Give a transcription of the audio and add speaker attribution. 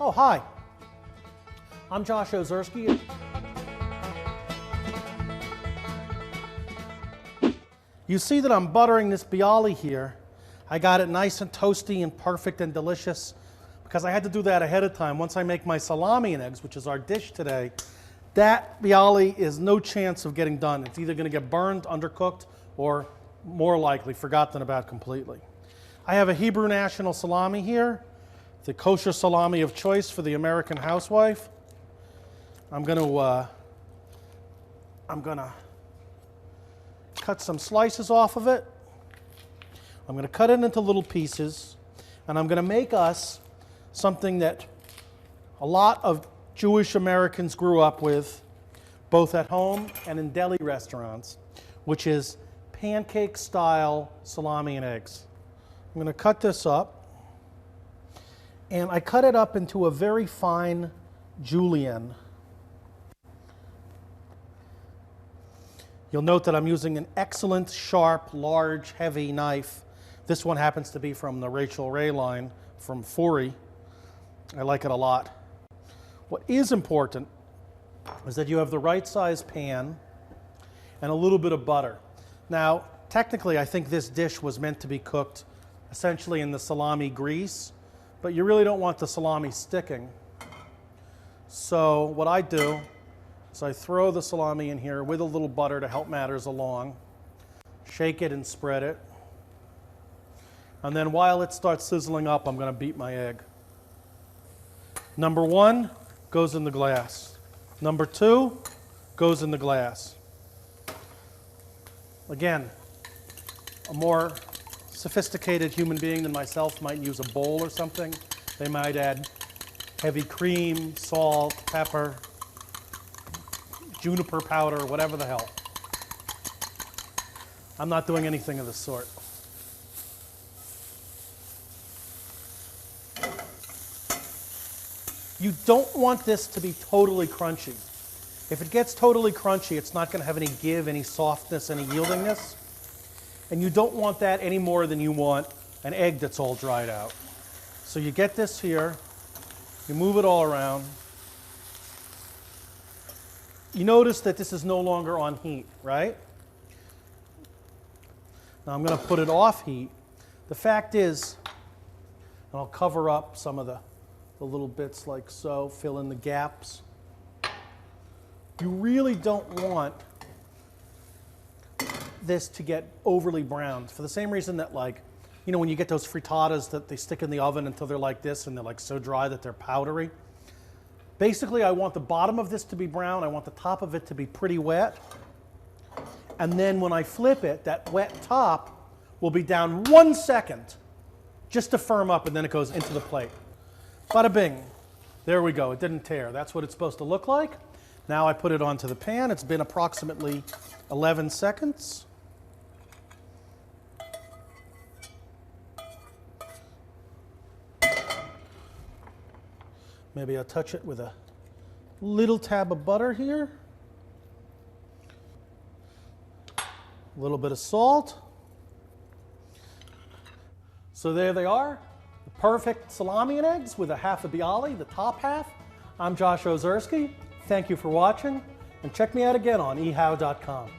Speaker 1: Oh, hi. I'm Josh Ozerski. You see that I'm buttering this bialy here. I got it nice and toasty and perfect and delicious because I had to do that ahead of time. Once I make my salami and eggs, which is our dish today, that bialy is no chance of getting done. It's either going to get burned, undercooked, or more likely forgotten about completely. I have a Hebrew national salami here, the kosher salami of choice for the American housewife. I'm going to cut some slices off of it. I'm going to cut it into little pieces, and I'm going to make us something that a lot of Jewish Americans grew up with, both at home and in deli restaurants, which is pancake-style salami and eggs. I'm going to cut this up, and I cut it up into a very fine julienne. You'll note that I'm using an excellent, sharp, large, heavy knife. This one happens to be from the Rachel Ray line from Fori. I like it a lot. What is important is that you have the right size pan and a little bit of butter. Now, technically, I think this dish was meant to be cooked essentially in the salami grease, but you really don't want the salami sticking. So what I do is I throw the salami in here with a little butter to help matters along, shake it and spread it, and then while it starts sizzling up, I'm going to beat my egg. Number 1 goes in the glass. Number 2 goes in the glass. Again, a more sophisticated human being than myself might use a bowl or something. They might add heavy cream, salt, pepper, juniper powder, whatever the hell. I'm not doing anything of the sort. You don't want this to be totally crunchy. If it gets totally crunchy, it's not going to have any give, any softness, any yieldingness. And you don't want that any more than you want an egg that's all dried out. So you get this here, you move it all around. You notice that this is no longer on heat, right? Now I'm going to put it off heat. The fact is, and I'll cover up some of the little bits like so, fill in the gaps. You really don't want this to get overly browned for the same reason that, like, you know, when you get those frittatas that they stick in the oven until they're like this and they're like so dry that they're powdery. Basically, I want the bottom of this to be brown. I want the top of it to be pretty wet. And then when I flip it, that wet top will be down 1 second just to firm up, and then it goes into the plate. Bada bing. There we go. It didn't tear. That's what it's supposed to look like. Now I put it onto the pan. It's been approximately 11 seconds. Maybe I'll touch it with a little tab of butter here. A little bit of salt. So there they are. The perfect salami and eggs with a half a bialy, the top half. I'm Josh Ozerski. Thank you for watching, and check me out again on ehow.com.